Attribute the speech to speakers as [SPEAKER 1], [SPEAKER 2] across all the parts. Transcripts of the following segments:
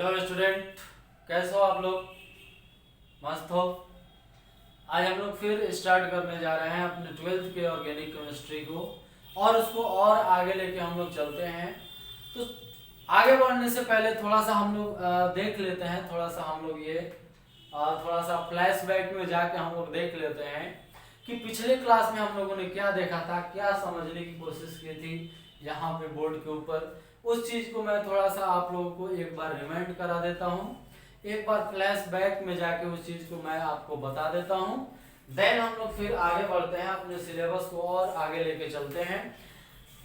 [SPEAKER 1] Hello student, कैसे हो आप लोग? मस्त हो? आज हम लोग फिर स्टार्ट करने जा रहे हैं अपने 12th के ऑर्गेनिक केमिस्ट्री को और उसको और आगे लेके हम लोग चलते हैं। तो आगे बढ़ने से पहले थोड़ा सा हम लोग देख लेते हैं, थोड़ा सा हम लोग ये थोड़ा सा फ्लैशबैक में जाके हम लोग देख लेते हैं कि पिछले क्लास में हम लोगों ने क्या देखा था, क्या समझने की कोशिश की थी यहाँ पे बोर्ड के ऊपर। उस चीज को मैं थोड़ा सा आप लोगों को एक बार रिमाइंड करा देता हूँ, एक बार फ्लैशबैक में जाके उस चीज को मैं आपको बता देता हूँ। देन हम लोग फिर आगे बढ़ते हैं, अपने सिलेबस को और आगे लेके चलते हैं।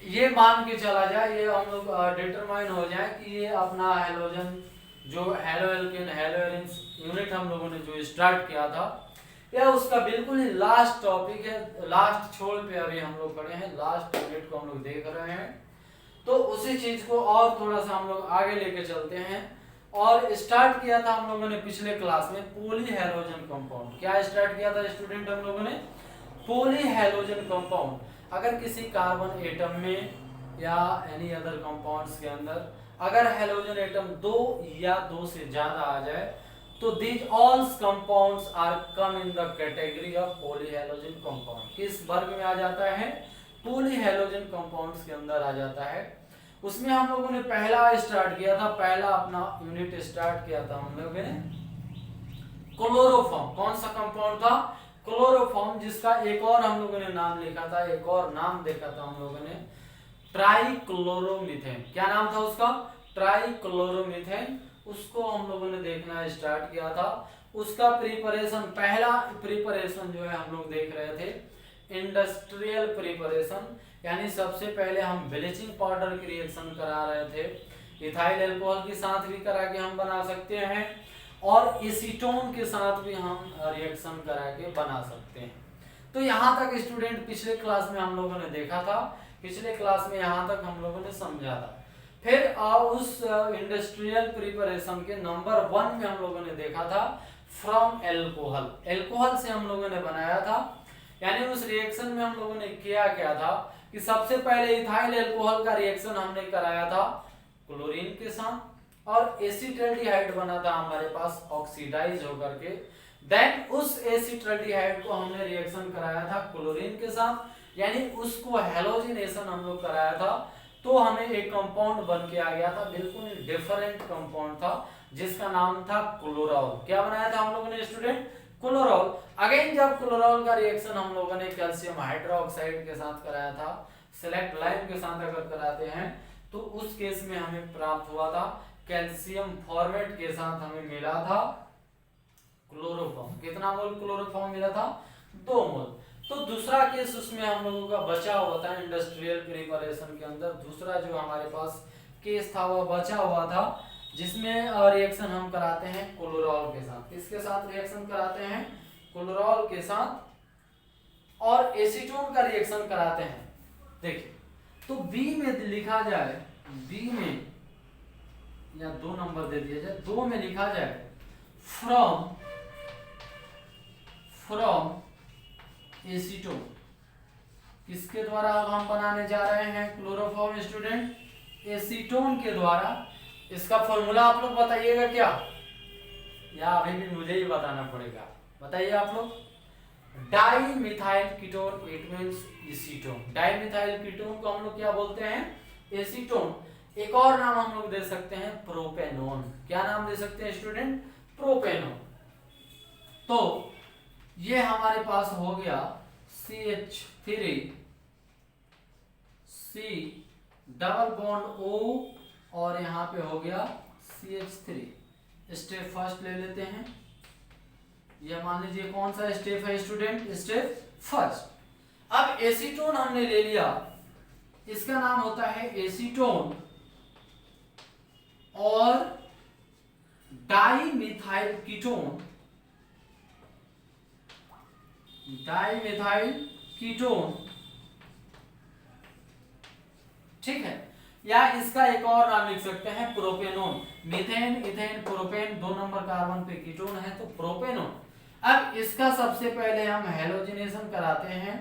[SPEAKER 1] ये मान के चला जाए, ये हम लोग डिटरमाइन हो जाए कि ये अपना हेलोजन जो halo alkane hello arenes unit हम लोगों ने जो स्टार्ट किया था, यह उसका बिल्कुल ही लास्ट टॉपिक है। लास्ट छोड़ पे अभी हम लोग खड़े हैं, लास्ट यूनिट को हम लोग देख रहे हैं। तो उसी चीज को और थोड़ा सा हम लोग आगे लेके चलते हैं। और स्टार्ट किया था हम लोगों ने पिछले क्लास में पॉलीहेलोजन कंपाउंड। क्या स्टार्ट किया था स्टूडेंट हम लोगों ने? Polyhalogen compound. अगर किसी कार्बन एटम में या एनी अदर कंपाउंड्स के अंदर अगर हेलोजन एटम दो या दो से ज्यादा आ जाए तो these all compounds are come in the category of polyhalogen compound। किस वर्ग में आ जाता है? पॉलीहेलोजन कंपाउंड्स के अंदर आ जाता है। उसमें हम लोगों ने पहला स्टार्ट किया था, पहला अपना यूनिट स्टार्ट किया था हम लोगों ने क्लोरोफॉर्म। कौन सा कंपाउंड था? क्लोरोफॉर्म, जिसका एक और हम लोगों ने नाम लिखा था, एक और नाम देखा था हम लोगों ने, ट्राइक्लोरोमीथेन। क्या नाम था उसका? ट्राइक्लोरोमीथेन। उसको हम लोगों ने देखना स्टार्ट किया था। उसका प्रिपरेशन, पहला प्रिपरेशन जो है हम लोग देख रहे थे इंडस्ट्रियल प्रिपरेशन, यानी सबसे पहले हम ब्लीचिंग पाउडर की रिएक्शन करा रहे थे। इथाइल अल्कोहल के साथ भी करा के हम बना सकते हैं और एसीटोन के साथ भी हम रिएक्शन करा के बना सकते हैं। तो यहाँ तक स्टूडेंट पिछले क्लास में हम लोगों ने देखा था, पिछले क्लास में यहाँ तक हम लोगों ने समझा था। फिर उस इंडस्ट्रियल प्रिपरेशन के नंबर 1 में हम लोगों ने देखा था फ्रॉम एल्कोहल। एल्कोहल से हम लोगों ने बनाया था, यानी उस रिएक्शन में हम लोगों ने किया क्या था कि सबसे पहले इथाइल अल्कोहल का रिएक्शन हमने कराया था क्लोरीन के साथ और एसीटल्डिहाइड बना था हमारे पास ऑक्सीडाइज होकर के। देन उस एसीटल्डिहाइड को हमने रिएक्शन कराया था क्लोरीन के साथ, यानी उसको हेलोजिनेशन हम लोग कराया था। तो हमें एक कंपाउंड बन के आ गया था, बिल्कुल डिफरेंट कंपाउंड था जिसका नाम था क्लोरोल। क्या बनाया था हम लोगों ने स्टूडेंट? क्लोरोल। अगेन जब क्लोरोल का रिएक्शन हम लोगों ने कैल्शियम हाइड्रोक्साइड के साथ कराया था, सिलेक्ट लाइम के साथ अगर कराते हैं तो उस केस में हमें प्राप्त हुआ था कैल्शियम फॉर्मेट के साथ हमें मिला था क्लोरोफॉर्म। कितना मोल क्लोरोफॉर्म मिला था? 2 मोल। तो दूसरा केस उसमें हम लोगों का बचा हुआ था इंडस्ट्रियल प्रिपरेशन के अंदर। दूसरा जो हमारे पास केस था वह बचा हुआ था जिसमें रिएक्शन हम कराते हैं क्लोरोल के साथ। किसके साथ रिएक्शन कराते हैं? क्लोरोल के साथ और एसीटोन का रिएक्शन कराते हैं। देखिए, तो बी में लिखा जाए, बी में या 2 नंबर दे दिया जाए, 2 में लिखा जाए फ्रॉम एसीटोन। किसके द्वारा अब हम बनाने जा रहे हैं क्लोरोफॉर्म स्टूडेंट? एसीटोन के द्वारा। इसका फॉर्मूला आप लोग बताइएगा क्या, या अभी भी मुझे ही बताना पड़ेगा? बताइए आप लोग। Di methyl ketone, it means acetone. Di methyl ketone को हम लोग क्या बोलते हैं? एसीटोन। एक और नाम हम लोग दे सकते हैं प्रोपेनोन। क्या नाम दे सकते हैं स्टूडेंट? प्रोपेनोन। तो ये हमारे पास हो गया CH3 C double bond O और यहाँ पे हो गया CH3। स्टेप फर्स्ट ले लेते हैं। ये मान लीजिए कौन सा स्टेप है स्टूडेंट? Step first. अब एसीटोन हमने ले लिया, इसका नाम होता है एसीटोन और डाईमिथाइल कीटोन। डाईमिथाइल कीटोन, ठीक है। या इसका एक और नाम लिख सकते हैं propanone. Methane, ethane, propane 2 number carbon पे कीटोन है तो प्रोपेनोन। अब इसका सबसे पहले हम हेलोजिनेशन कराते हैं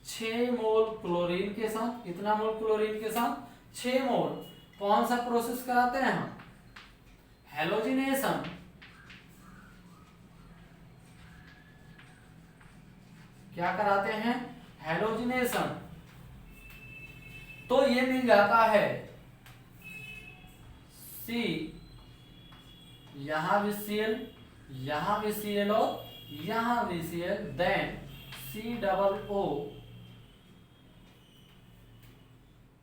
[SPEAKER 1] 6 मोल क्लोरीन के साथ। कितना मोल क्लोरीन के साथ? 6 मोल। कौन सा प्रोसेस कराते हैं हम? हेलोजिनेशन क्या कराते हैं? हेलोजिनेशन। तो ये मिल जाता है C, यहां भी Cl, यहां भी Cl और यहां भी Cl, देन COO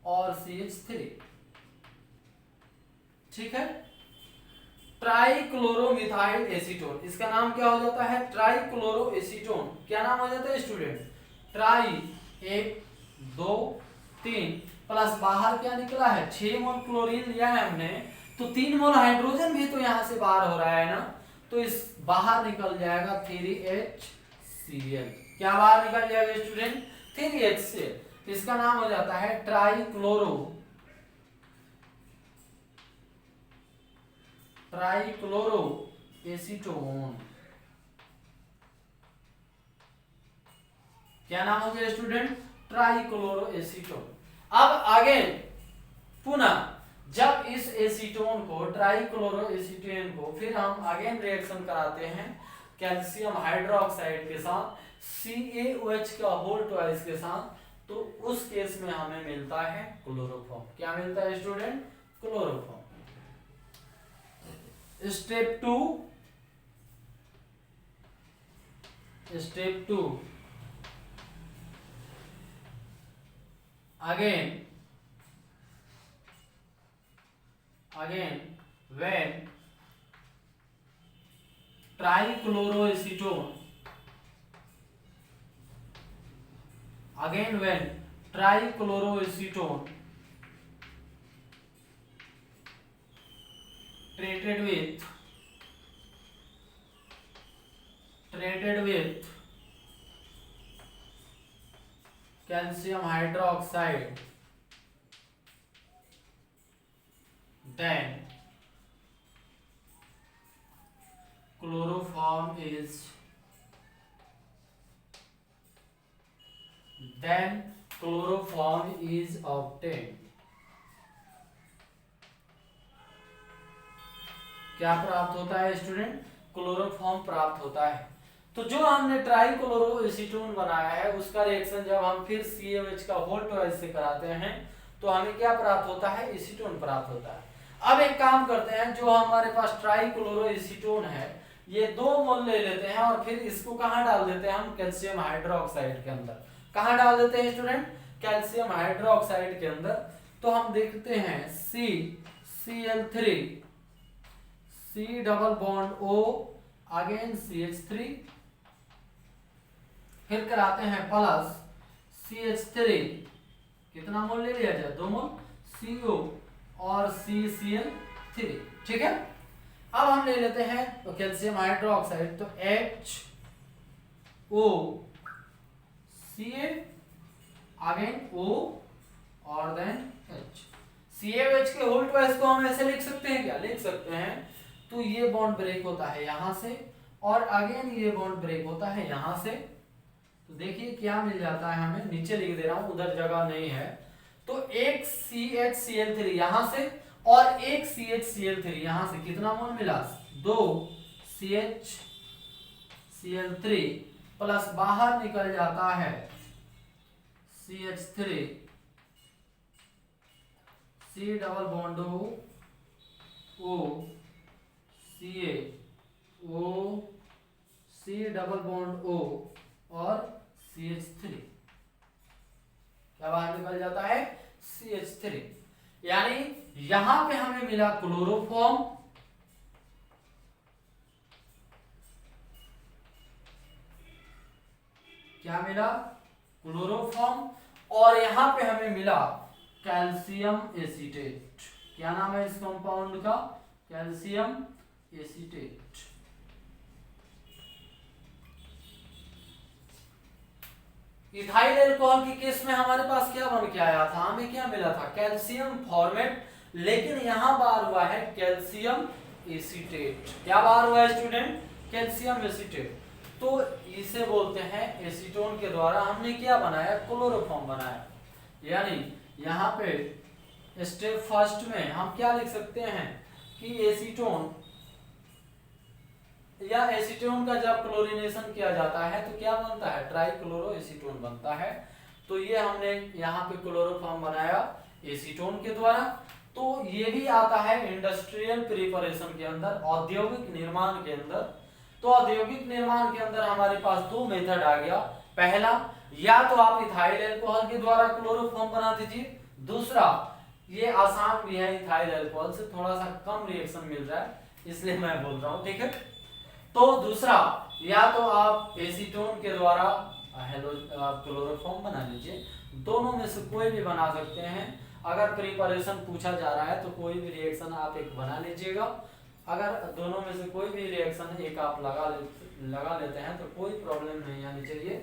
[SPEAKER 1] और CH3। ठीक है। ट्राइक्लोरोमिथाइल एसीटोन, इसका नाम क्या हो जाता है? Trichloro acetone. क्या नाम हो जाता है स्टूडेंट? ट्राई, 1 2 3 प्लस बाहर क्या निकला है? 6 मोल क्लोरीन लिया है हमने, तो 3 मोल हाइड्रोजन भी तो यहां से बाहर हो रहा है ना, तो इस बाहर निकल जाएगा 3HCl। क्या बाहर निकल जाएगा स्टूडेंट? 3HCl। इसका नाम हो जाता है ट्राइक्लोरो एसीटोन। क्या नाम हो गया स्टूडेंट? Trichloro acetone. अब आगे पुनः जब इस एसीटोन को, ट्राइक्लोरो एसीटोन को, फिर हम अगेन रिएक्शन कराते हैं कैल्शियम हाइड्रोक्साइड के साथ, CaOH का होल ट्वाइस के साथ, तो उस केस में हमें मिलता है क्लोरोफॉर्म। क्या मिलता है student? Chloroform. Step 2, again when trichloroacetone treated with calcium hydroxide, then chloroform is obtained। क्या प्राप्त होता है स्टूडेंट? क्लोरोफॉर्म प्राप्त होता है। तो जो हमने ट्राइक्लोरो एसीटोन बनाया है उसका रिएक्शन जब हम फिर CaOH का होल ट्वाइस से कराते हैं तो हमें क्या प्राप्त होता है? एसीटोन प्राप्त होता है। अब एक काम करते हैं, जो हमारे पास ट्राइक्लोरो एसीटोन है ये 2 मोल ले लेते हैं और फिर इसको कहां डाल देते हैं? हम कैल्शियम हाइड्रोक्साइड के अंदर। कहां डाल देते हैं स्टूडेंट? कैल्शियम हाइड्रोक्साइड के अंदर। तो हम देखते हैं CCl3, C double bond O, again CH3, फिर कराते हैं प्लस CH3, कितना मोल ले लिया जाए? 2 मोल, CO और CCl3। ठीक है। अब हम ले लेते हैं तो कैल्शियम हाइड्रोक्साइड, तो HO Ca, अगेन O और देन H। CaOH के होल ट्वाइस को हम ऐसे लिख सकते हैं, क्या लिख सकते हैं? तो ये बॉन्ड ब्रेक होता है यहां से और अगेन ये बॉन्ड ब्रेक होता है यहां से। तो देखिए क्या मिल जाता है हमें, नीचे लिख दे रहा हूं, उधर जगह नहीं है। तो एक CHCl3 यहां से और एक CHCl3 यहां से, कितना मोल मिला? 2 CHCl3 प्लस बाहर निकल जाता है CH3, C double bond O Ca, O C double bond O और CH3, क्या बाहर निकल जाता है? CH3। यानी यहां पे हमें मिला क्लोरोफॉर्म, क्या मिला? क्लोरोफॉर्म, और यहां पे हमें मिला कैल्शियम एसीटेट। क्या नाम है इस कंपाउंड का? Calcium acetate. इथाइल अल्कोहल के केस में हमारे पास क्या बन के आया था? हमें क्या मिला था? कैल्शियम फॉर्मेट, लेकिन यहां बाहर हुआ है कैल्शियम एसीटेट। क्या बाहर हुआ है स्टूडेंट? Calcium acetate. तो इसे बोलते हैं एसीटोन के द्वारा हमने क्या बनाया? क्लोरोफॉर्म बनाया। यानी यहाँ पे स्टेप फर्स्ट में हम क्या लिख सकते हैं कि एसीटोन या एसीटोन का जब क्लोरीनेशन किया जाता है तो क्या बनता है, ट्राइक्लोरो एसीटोन बनता है। तो ये हमने यहाँ पे क्लोरोफॉर्म बनाया एसीटोन के द्वारा। तो ये भी आता है इंडस्ट्रियल प्रिपरेशन के अंदर, औद्योगिक निर्माण के अंदर। तो औद्योगिक निर्माण के अंदर हमारे पास दो मेथड आ गया। पहला, या तो आप इथाइल अल्कोहल के द्वारा क्लोरोफॉर्म बना दीजिए। दूसरा, ये आसान भी है, इथाइल अल्कोहल से थोड़ा सा कम रिएक्शन मिल रहा है इसलिए मैं बोल रहा हूँ, ठीक है। तो दूसरा, या तो आप एसीटोन के द्वारा क्लोरोफॉर्म बना लीजिए। दोनों में से कोई भी बना सकते हैं। अगर प्रिपरेशन पूछा जा रहा है तो कोई भी रिएक्शन आप एक बना लीजिएगा। अगर दोनों में से कोई भी रिएक्शन एक आप लगा लेते हैं तो कोई प्रॉब्लम नहीं आनी चाहिए,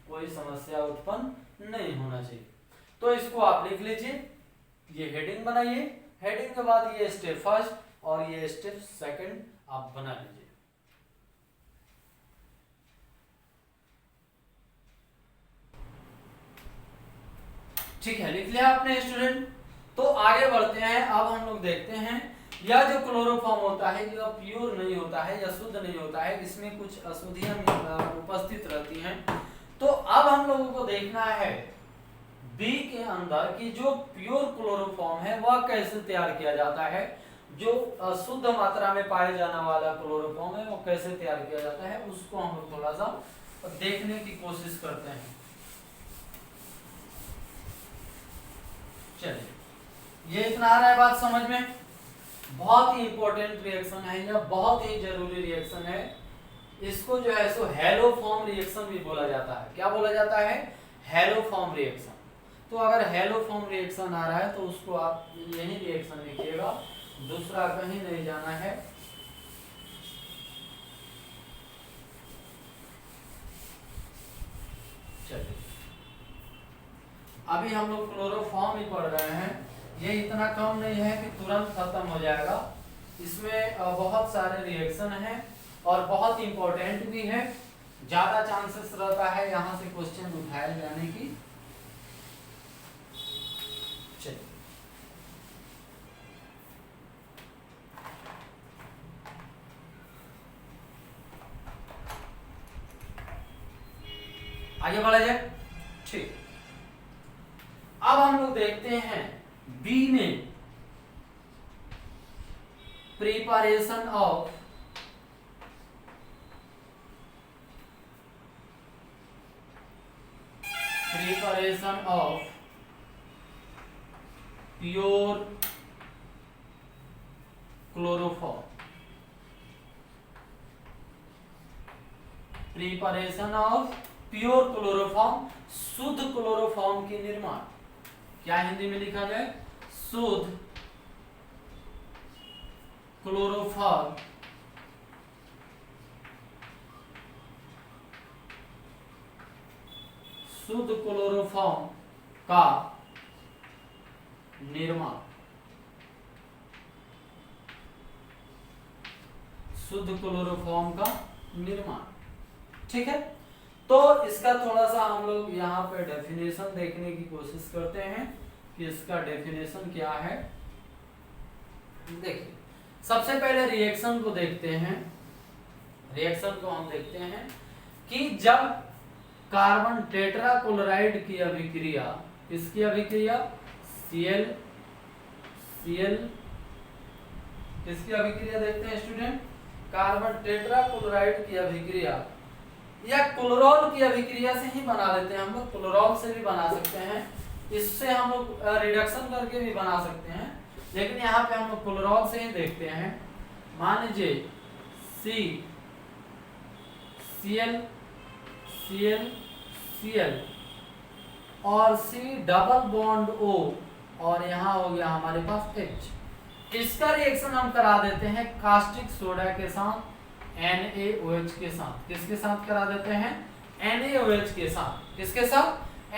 [SPEAKER 1] कोई समस्या उत्पन्न नहीं होना चाहिए। तो इसको आप लिख लीजिए, ये हेडिंग बनाइए। हेडिंग के बाद ये स्टेप फर्स्ट और ये स्टेप सेकंड आप बना लीजिए। ठीक है, लिख लिया आपने स्टूडेंट। तो आगे बढ़ते हैं। अब हम लोग देखते हैं यह जो क्लोरोफॉर्म होता है यह प्योर नहीं होता है या शुद्ध नहीं होता है, इसमें कुछ अशुद्धियां उपस्थित रहती हैं। तो अब हम लोगों को देखना है बी के अंदर कि जो प्योर क्लोरोफॉर्म है वह कैसे तैयार किया जाता है, जो शुद्ध मात्रा में पाए जाने वाला क्लोरोफॉर्म है वो कैसे तैयार किया जाता है, उसको हम लोग थोड़ा सा देखने की कोशिश करते हैं। चलिए, ये इतना आ रहा है बात समझ में। बहुत ही इंपॉर्टेंट रिएक्शन है, यह बहुत ही जरूरी रिएक्शन है। इसको जो है सो हेलोफॉर्म रिएक्शन भी बोला जाता है। क्या बोला जाता है, हेलोफॉर्म रिएक्शन। तो अगर हेलोफॉर्म रिएक्शन आ रहा है तो उसको आप यही रिएक्शन लिखिएगा, दूसरा कहीं नहीं जाना है। चलिए, अभी हम लोग क्लोरोफॉर्म ही पढ़ रहे हैं। ये इतना कम नहीं है कि तुरंत खत्म हो जाएगा, इसमें बहुत सारे रिएक्शन हैं और बहुत इंपॉर्टेंट भी है। ज्यादा चांसेस रहता है यहाँ से क्वेश्चन उठाए जाने की। चलिए, आगे बढ़ा जाए। ठीक, अब हम लोग देखते हैं बी में preparation of pure chloroform. Preparation of pure chloroform, शुद्ध क्लोरोफॉर्म की निर्माण। क्या हिंदी में लिखा जाए, शुद्ध क्लोरोफॉर्म शुद्ध क्लोरोफॉर्म का निर्माण। शुद्ध क्लोरोफॉर्म का निर्माण, ठीक है। तो इसका थोड़ा सा हम लोग यहाँ पे डेफिनेशन देखने की कोशिश करते हैं कि इसका डेफिनेशन क्या है। देखिए, सबसे पहले रिएक्शन को देखते हैं। रिएक्शन को हम देखते हैं कि जब कार्बन टेट्राक्लोराइड की अभिक्रिया, किसकी अभिक्रिया, Cl किसकी अभिक्रिया देखते हैं स्टूडेंट, कार्बन टेट्राक्लोराइड की अभिक्रिया या क्लोरोल की अभिक्रिया से ही बना लेते हैं हम लोग। क्लोरोल से भी बना सकते हैं, इससे हम लोग रिडक्शन करके भी बना सकते हैं, लेकिन यहाँ पे हम लोग क्लोरोल से ही देखते हैं। मान लीजिए Cl और C डबल बॉन्ड O और यहाँ हो गया हमारे पास H। इसका रिएक्शन हम करा देते हैं कास्टिक सोडा के साथ, NaOH के साथ। किसके साथ करा देते हैं, NaOH के साथ। किसके साथ,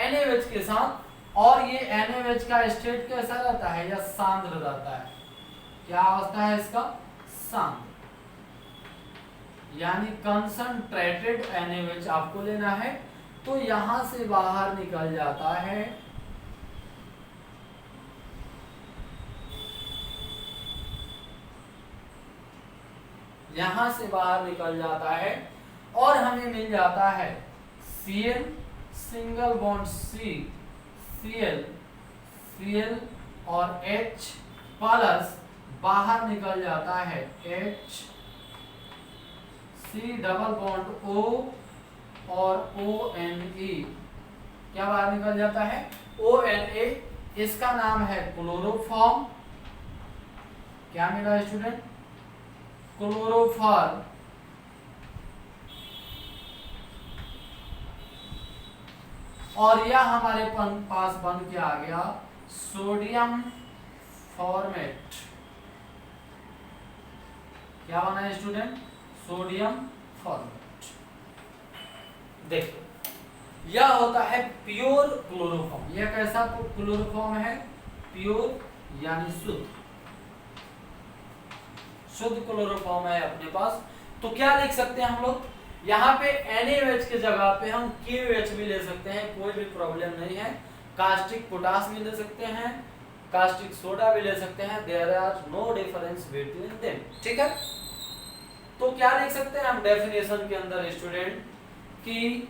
[SPEAKER 1] NaOH के साथ। और ये NaOH का स्टेट कैसा रहता है, या सांद्र रहता है। क्या अवस्था है इसका, सांद्र, यानी कंसंट्रेटेड NaOH आपको लेना है। तो यहां से बाहर निकल जाता है यहां से बाहर निकल जाता है और हमें मिल जाता है Cl सिंगल बॉन्ड Cl और H प्लस बाहर निकल जाता है H C double bond O और ONe, क्या बाहर निकल जाता है ONa। इसका नाम है क्लोरोफॉर्म। क्या मिला स्टूडेंट? क्लोरोफॉर्म। और यह हमारे पास बन के आ गया सोडियम फॉर्मेट। क्या बना है स्टूडेंट? Sodium format. देखो यह होता है प्योर क्लोरोफॉर्म। यह कैसा क्लोरोफॉर्म है? प्योर यानी शुद्ध क्लोरोफॉर्म है अपने पास। तो क्या लिख सकते हैं हम लोग? यहाँ पे NaOH के जगह पे हम KOH भी ले सकते हैं, कोई भी प्रॉब्लम नहीं है। कास्टिक पोटास भी ले सकते हैं, कास्टिक सोडा भी ले सकते हैं। There are no difference between them. ठीक है, तो क्या लिख सकते हैं हम डेफिनेशन के अंदर स्टूडेंट कि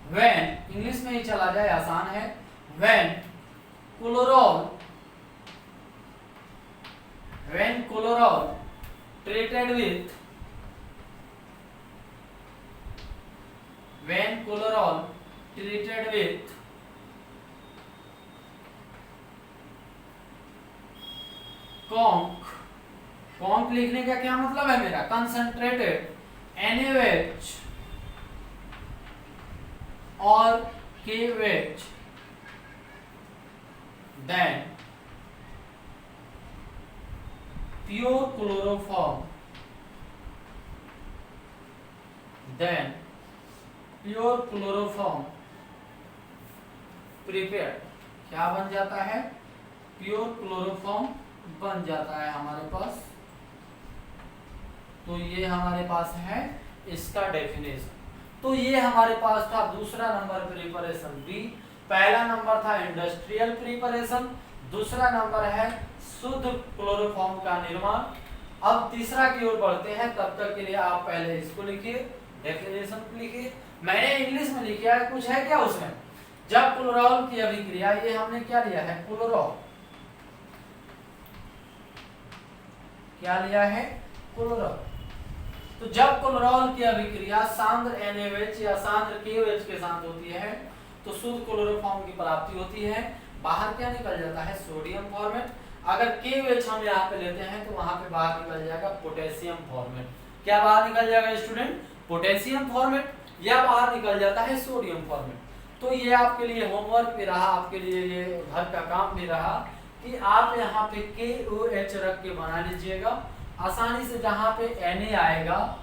[SPEAKER 1] व्हेन, इंग्लिश में ही चला जाए आसान है, व्हेन क्लोरोल treated with कॉन्क लिखने का क्या मतलब है मेरा? कंसंट्रेटेड NaOH और KOH then pure chloroform prepared. क्या बन जाता है? प्योर क्लोरोफॉर्म बन जाता है हमारे पास। तो ये हमारे पास है इसका डेफिनेशन। तो ये हमारे पास था दूसरा नंबर प्रिपरेशन बी। पहला नंबर था इंडस्ट्रियल प्रिपरेशन, दूसरा नंबर है शुद्ध क्लोरोफॉर्म का निर्माण। अब तीसरा की ओर बढ़ते हैं, तब तक के लिए आप पहले इसको लिखिए, डेफिनेशन लिखिए। मैंने इंग्लिश में लिखा है, कुछ है क्या उसमें? जब क्लोरोल की अभिक्रिया, ये हमने क्या लिया है? क्लोरोल। क्या लिया है? क्लोरोल। तो जब क्लोरोल की अभिक्रिया सांद्र NaOH या सांद्र KOH के साथ होती है तो शुद्ध क्लोरोफॉर्म की प्राप्ति होती है। बाहर क्या निकल जाता है? Sodium format. अगर KOH हम यहाँ पे लेते हैं तो वहां पे बाहर निकल जाएगा पोटेशियम फॉर्मेट। क्या बाहर निकल जाएगा स्टूडेंट? पोटेशियम फॉर्मेट, या बाहर निकल जाता है सोडियम फॉर्मेट। तो ये आपके लिए होमवर्क भी रहा, आपके लिए ये घर का काम भी रहा कि आप यहाँ पे KOH रख के बना लीजिएगा आसानी से। जहाँ पे Na आएगा,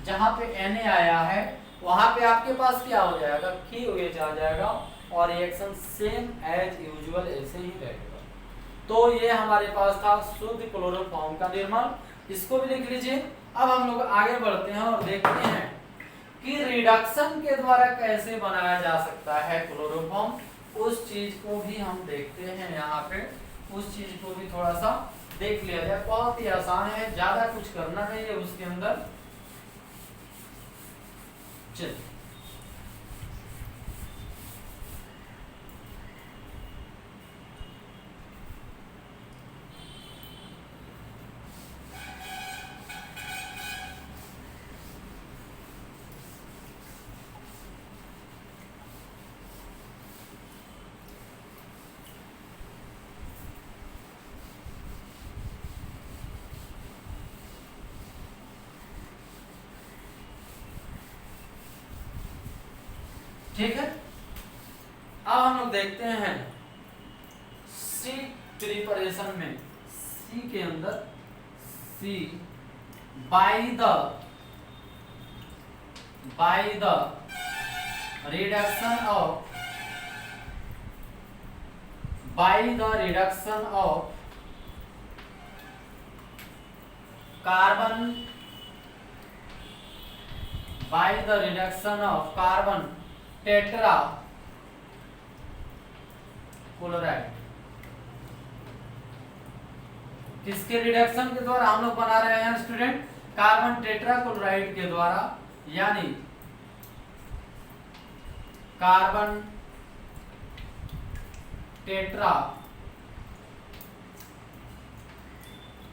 [SPEAKER 1] जहाँ पे Na आया है वहां पे आपके पास क्या हो जाएगा? KOH आ जाएगा और रिएक्शन सेम एज यूजुअल ऐसे ही रहेगा। तो ये हमारे पास था शुद्ध क्लोरोफॉर्म का निर्माण, इसको भी लिख लीजिए। अब हम लोग आगे बढ़ते हैं और देखते हैं कि रिडक्शन के द्वारा कैसे बनाया जा सकता है क्लोरोफॉर्म। उस चीज को भी हम देखते हैं, यहाँ पे उस चीज को भी थोड़ा सा देख लिया जाए। बहुत ही आसान है, ज्यादा कुछ करना नहीं है उसके अंदर। चलिए ठीक है, अब हम लोग देखते हैं सी प्रिपरेशन में। सी के अंदर C by the reduction of carbon tetrachloride. किसके रिडक्शन के द्वारा हम लोग बना रहे हैं स्टूडेंट? कार्बन टेट्राक्लोराइड के द्वारा, यानी carbon tetra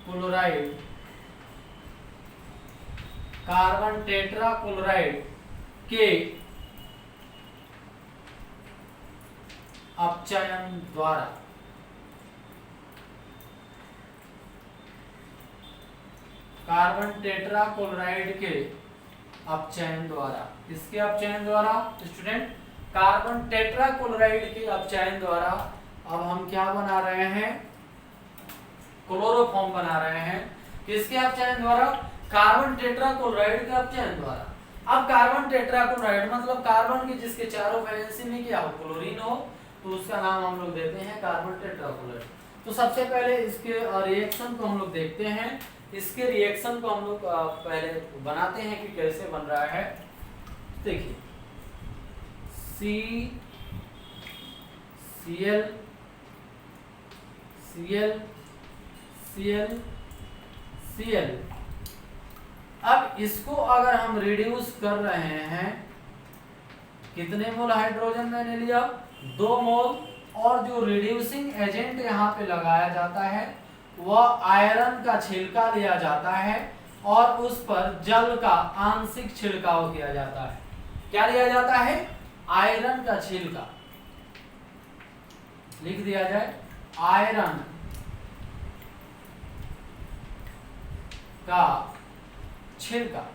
[SPEAKER 1] chloride, carbon tetrachloride के अपचयन द्वारा, कार्बन टेट्राक्लोराइड के अपचयन द्वारा, किसके अपचयन द्वारा स्टूडेंट? कार्बन टेट्राक्लोराइड के अपचयन द्वारा। अब हम क्या बना रहे हैं? क्लोरोफॉर्म बना रहे हैं। किसके अपचयन द्वारा? कार्बन टेट्राक्लोराइड के अपचयन द्वारा। अब कार्बन टेट्राक्लोराइड मतलब कार्बन की जिसके चारों वैलेंसी में क्या हो? क्लोरीन हो, तो उसका नाम हम लोग देते हैं कार्बन टेट्राक्लोराइड। तो सबसे पहले इसके रिएक्शन को हम लोग देखते हैं। इसके रिएक्शन को हम लोग पहले बनाते हैं कि कैसे बन रहा है। देखिए, Cl Cl Cl Cl। अब इसको अगर हम रिड्यूस कर रहे हैं, कितने मोल हाइड्रोजन मैंने लिया? 2 मोल। और जो रिड्यूसिंग एजेंट यहाँ पे लगाया जाता है वह आयरन का छिलका लिया जाता है और उस पर जल का आंशिक छिड़काव किया जाता है। क्या लिया जाता है? आयरन का छिलका। लिख दिया जाए, आयरन का छिलका।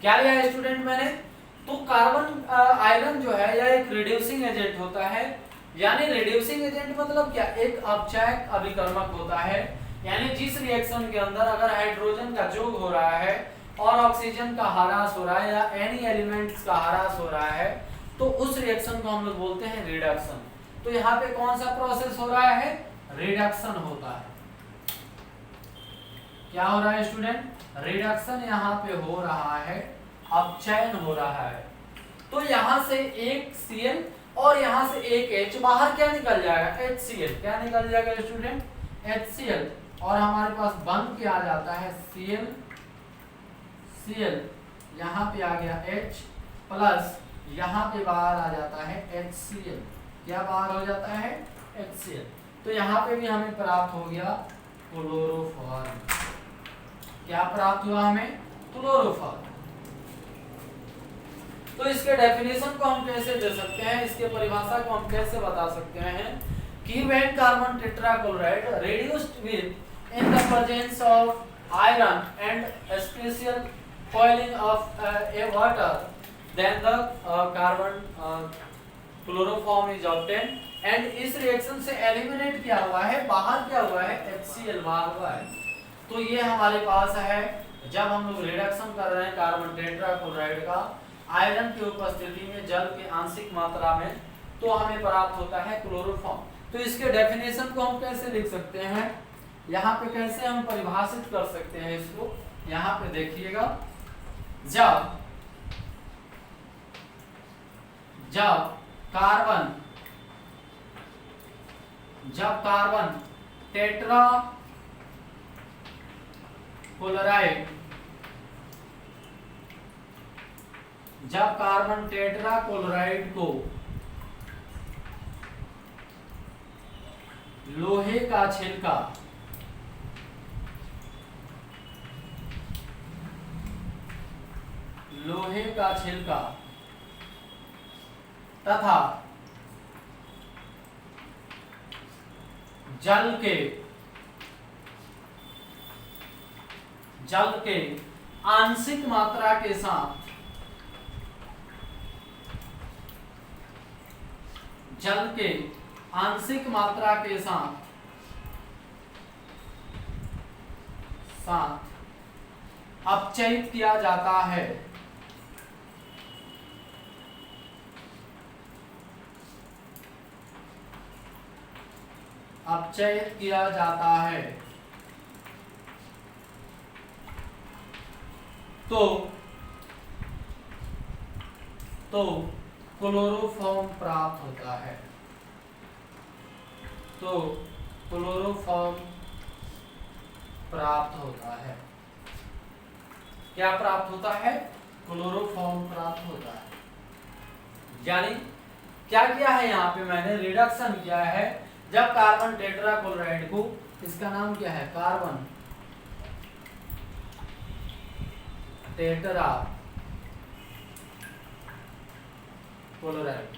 [SPEAKER 1] क्या लिया है स्टूडेंट मैंने? तो कार्बन आयरन जो है यह एक रिड्यूसिंग एजेंट होता है। यानी रिड्यूसिंग एजेंट मतलब क्या? एक अपचायक अभिकर्मक होता है। यानी जिस रिएक्शन के अंदर अगर हाइड्रोजन का जोग हो रहा है और ऑक्सीजन का ह्रास हो रहा है या एनी एलिमेंट्स का ह्रास हो रहा है, तो उस रिएक्शन को हम लोग बोलते हैं रिडक्शन। तो यहाँ पे कौन सा प्रोसेस हो रहा है? रिडक्शन होता है। क्या हो रहा है स्टूडेंट? रिडक्शन यहाँ पे हो रहा है, अपचयन हो रहा है। तो यहाँ से एक Cl और यहाँ से एक H, बाहर क्या निकल जाएगा? HCl। क्या निकल जाएगा स्टूडेंट? HCl। और हमारे पास बन के आ जाता है Cl, यहाँ पे आ गया H प्लस यहाँ पे बाहर आ जाता है HCl। क्या बाहर हो जाता है? HCl। तो यहाँ पे भी हमें प्राप्त हो गया क्लोरोफॉर्म। क्या प्राप्त हुआ हमें? क्लोरोफॉर्म। तो इसके डेफिनेशन को हम कैसे दे सकते हैं? इसके परिभाषा को हम कैसे बता सकते हैं कि when carbon tetrachloride reduced with in the presence of iron and special coiling of a water, then the carbon chloroform is obtained। and इस रिएक्शन से एलिमिनेट क्या हुआ है? बाहर क्या हुआ है? HCl बाहर हुआ है। तो ये हमारे पास है जब हम लोग रिडक्शन कर रहे हैं कार्बन टेट्राक्लोराइड का आयरन की उपस्थिति में जल की आंशिक मात्रा में, तो हमें प्राप्त होता है क्लोरोफॉर्म। तो इसके डेफिनेशन को हम कैसे लिख सकते हैं? यहाँ पे कैसे हम परिभाषित कर सकते हैं इसको? यहाँ पे देखिएगा, जब कार्बन टेट्रा क्लोराइड, जब कार्बन टेट्राक्लोराइड को लोहे का छिलका तथा जल के आंशिक मात्रा के साथ अपचयित किया जाता है, तो क्लोरोफॉर्म प्राप्त होता है। तो क्लोरोफॉर्म प्राप्त होता है। क्या प्राप्त होता है? क्लोरोफॉर्म प्राप्त होता है। यानी क्या किया है यहाँ पे मैंने? रिडक्शन किया है। जब कार्बन टेट्राक्लोराइड को, इसका नाम क्या है? Carbon tetra chloride.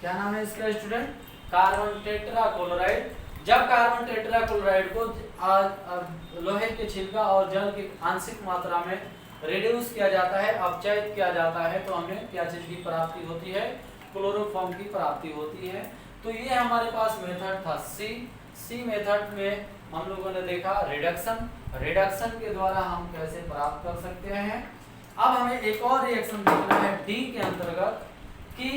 [SPEAKER 1] क्या नाम है इसका स्टूडेंट? Carbon tetrachloride. जब कार्बन टेट्राक्लोराइड को लोहे के छिलका और जल की आंशिक मात्रा में रिड्यूस किया जाता है, अपचयित किया जाता है, तो हमें क्या चीज की प्राप्ति होती है? क्लोरोफॉर्म की प्राप्ति होती है। तो ये हमारे पास मेथड था सी मेथड में हम लोगों ने देखा रिडक्शन के द्वारा हम कैसे प्राप्त कर सकते हैं। अब हमें एक और रिएक्शन देखना है डी के अंतर्गत कि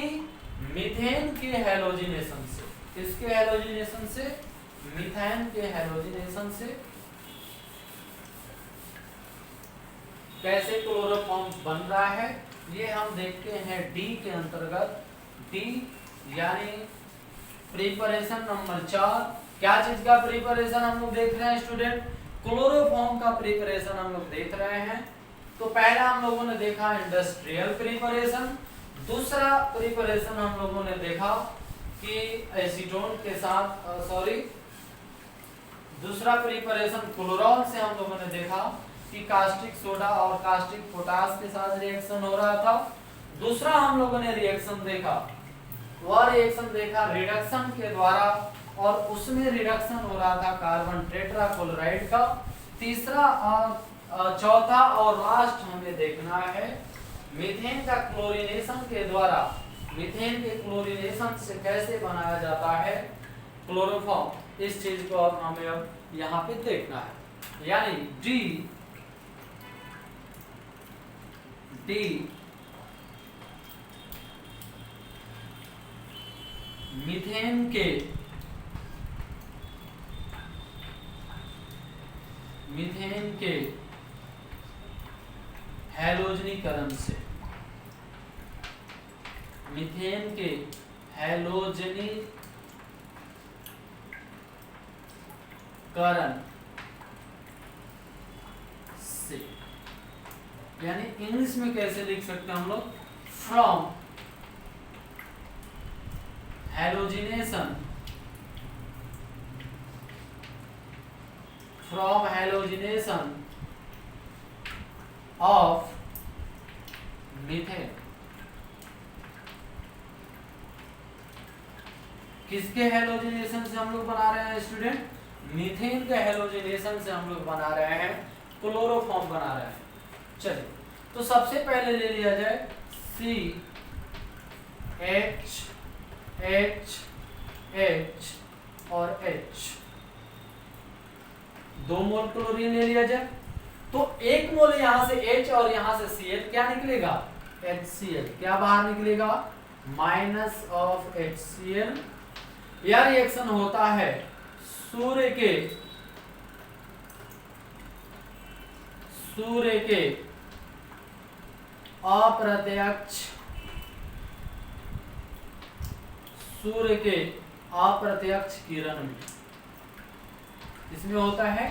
[SPEAKER 1] मीथेन के हैलोजिनेशन से, किसके हैलोजिनेशन से? मीथेन के हैलोजिनेशन से कैसे क्लोरोफॉर्म बन रहा है, ये हम देखते हैं डी के अंतर्गत। डी यानी प्रिपरेशन नंबर 4। क्या चीज का प्रिपरेशन हम लोग देख रहे हैं स्टूडेंट? क्लोरोफॉर्म का प्रिपरेशन हम लोग देख रहे हैं। तो पहला हम लोगों ने देखा इंडस्ट्रियल प्रिपरेशन। दूसरा प्रिपरेशन हम लोगों ने देखा कि एसीटोन के साथ दूसरा प्रिपरेशन क्लोरॉल से हम लोगों ने देखा कि कास्टिक सोडा और कास्टिक पोटास के साथ रिएक्शन हो रहा था। दूसरा हम लोगों ने रिएक्शन देखा, वह रिएक्शन देखा रिडक्शन के द्वारा, और उसमें रिडक्शन हो रहा था कार्बन टेट्राक्लोराइड का। तीसरा चौथा और लास्ट हमें देखना है मीथेन का क्लोरीनेशन के द्वारा, मीथेन के क्लोरीनेशन से कैसे बनाया जाता है क्लोरोफॉर्म। इस चीज को अब हमें अब यहाँ पे देखना है। यानी डी मीथेन के हैलोजनीकरण से, मीथेन के हैलोजनीकरण से, यानी इंग्लिश में कैसे लिख सकते हैं हम लोग? From halogenation, from halogenation of methane. किसके हैलोजिनेशन से हम लोग बना रहे हैं स्टूडेंट? मीथेन के हैलोजिनेशन से हम लोग बना रहे हैं, क्लोरोफॉर्म बना रहे हैं। चलिए, तो सबसे पहले ले लिया जाए CH और H, 2 मोल क्लोरीन ले लिया जाए। तो 1 मोल यहां से H और यहां से Cl, क्या निकलेगा? HCl। क्या बाहर निकलेगा? Minus of HCl। यह रिएक्शन होता है सूर्य के अप्रत्यक्ष किरण में। इसमें होता है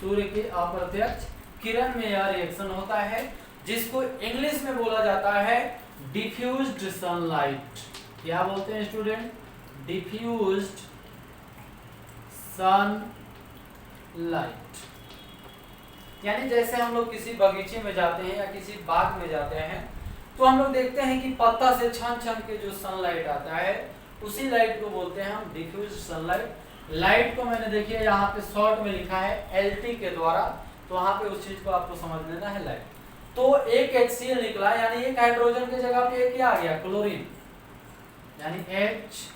[SPEAKER 1] सूर्य के अप्रत्यक्ष किरण में यह रिएक्शन होता है, जिसको इंग्लिश में बोला जाता है डिफ्यूज्ड सनलाइट। क्या बोलते हैं स्टूडेंट? Diffused sunlight. यानी जैसे हम लोग किसी बगीचे में जाते हैं या किसी बाग में जाते हैं, तो हम लोग देखते हैं कि पत्ता से छन छन के जो सनलाइट आता है, उसी लाइट को बोलते हैं हम डिफ्यूज्ड सनलाइट। लाइट को मैंने देखिए यहाँ पे शॉर्ट में लिखा है LT के द्वारा, तो वहां पे उस चीज को आपको समझ लेना है लाइट। तो एक HCl निकला, यानी एक हाइड्रोजन की जगह पे क्या आ गया? क्लोरीन। यानी HCl,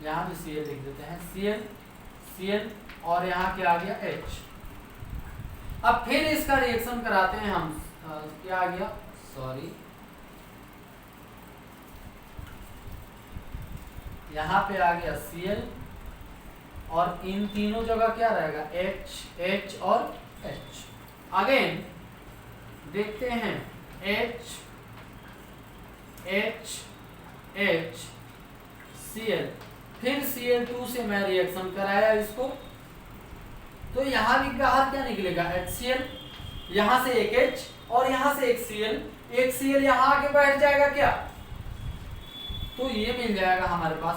[SPEAKER 1] यहाँ भी Cl लिख देते हैं, Cl और यहाँ क्या आ गया? H। अब फिर इसका रिएक्शन कराते हैं हम, क्या आ गया? यहाँ पे आ गया Cl, और इन तीनों जगह क्या रहेगा? H और H। अगेन देखते हैं H Cl, फिर Cl2 से मैं रिएक्शन कराया इसको, तो यहाँ भी बाहर क्या निकलेगा HCl, यहाँ से एक H और यहाँ से एक Cl, एक Cl यहाँ आके बैठ जाएगा क्या, तो ये मिल जाएगा हमारे पास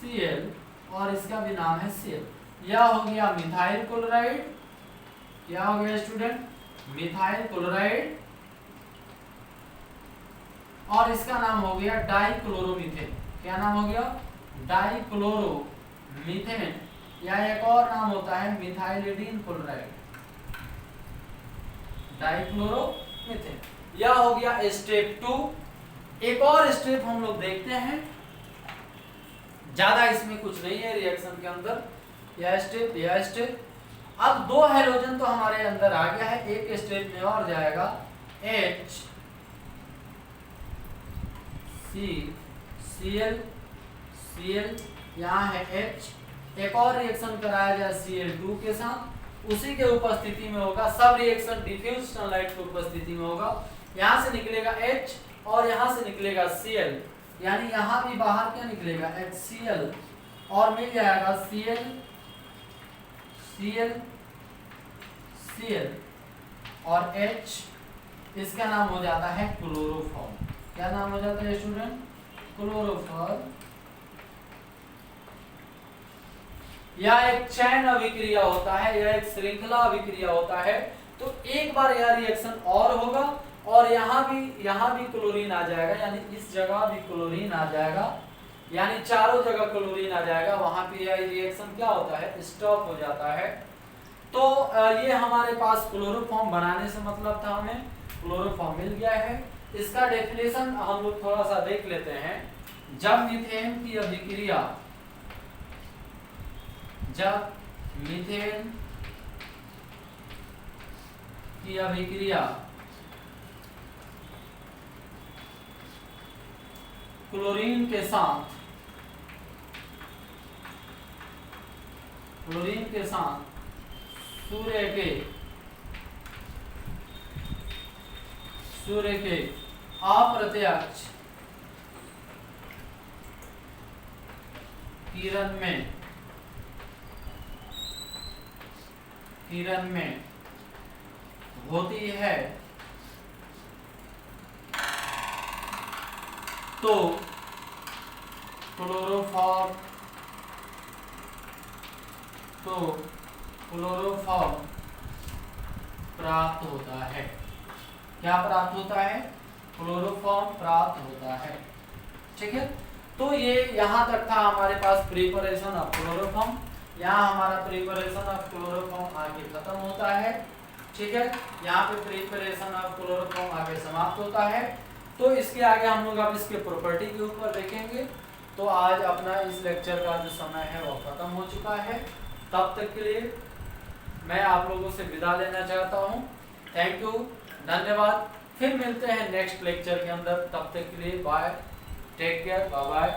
[SPEAKER 1] HCl और इसका भी नाम है Cl। यह हो गया मिथाइल क्लोराइड, क्या हो गया स्टूडेंट, मिथाइल क्लोराइड, और इसका नाम हो गया डाइक्लोरोमीथेन। क्या नाम हो गया, डाइक्लोरोमीथेन, या एक और नाम होता है मिथाइलिडीन क्लोराइड, डाइक्लोरोमीथेन। यह हो गया स्टेप 2। एक और स्टेप हम लोग देखते हैं, ज्यादा इसमें कुछ नहीं है रिएक्शन के अंदर, यह स्टेप। अब दो हैलोजन तो हमारे अंदर आ गया है, एक स्टेप में और जाएगा Cl, यहाँ है H, एक और रिएक्शन कराया जाए Cl2 के साथ, उसी के उपस्थिति में होगा, सब रिएक्शन डिफ्यूज सनलाइट की उपस्थिति में होगा। यहाँ से निकलेगा H और यहाँ से निकलेगा Cl, यानी यहाँ भी बाहर क्या निकलेगा HCl, और मिल जाएगा Cl और H, इसका नाम हो जाता है क्लोरोफॉर्म। क्या नाम हो जाता है स्टूडेंट, क्लोरोफॉर्म। यह एक चैन अभिक्रिया होता है, यह एक श्रृंखला अभिक्रिया होता है। तो एक बार यह रिएक्शन और होगा और यहाँ भी क्लोरीन आ जाएगा, यानी इस जगह भी क्लोरीन आ जाएगा, यानी चारों जगह क्लोरीन आ जाएगा, वहां पे यह रिएक्शन क्या होता है, स्टॉप हो जाता है। तो ये हमारे पास क्लोरोफॉर्म बनाने से मतलब था, हमें क्लोरोफॉर्म मिल गया है। इसका डेफिनेशन हम लोग थोड़ा सा देख लेते हैं। जब मीथेन की अभिक्रिया क्लोरीन के साथ सूर्य के अप्रत्यक्ष किरण में होती है, तो क्लोरोफॉर्म प्राप्त होता है। क्या प्राप्त होता है, क्लोरोफॉर्म प्राप्त होता है। ठीक है, तो ये यहाँ तक था हमारे पास प्रिपरेशन ऑफ क्लोरोफॉर्म। यहाँ हमारा प्रिपरेशन ऑफ क्लोरोफॉर्म आगे खत्म होता है। ठीक है, यहाँ पे प्रिपरेशन ऑफ क्लोरोफॉर्म आगे समाप्त होता है। तो इसके आगे हम लोग अब इसके प्रॉपर्टी के ऊपर देखेंगे। तो आज अपना इस लेक्चर का जो समय है वो खत्म हो चुका है। तब तक के लिए मैं आप लोगों से विदा लेना चाहता हूँ। थैंक यू, धन्यवाद। फिर मिलते हैं नेक्स्ट लेक्चर के अंदर, तब तक के लिए bye, take care, bye bye.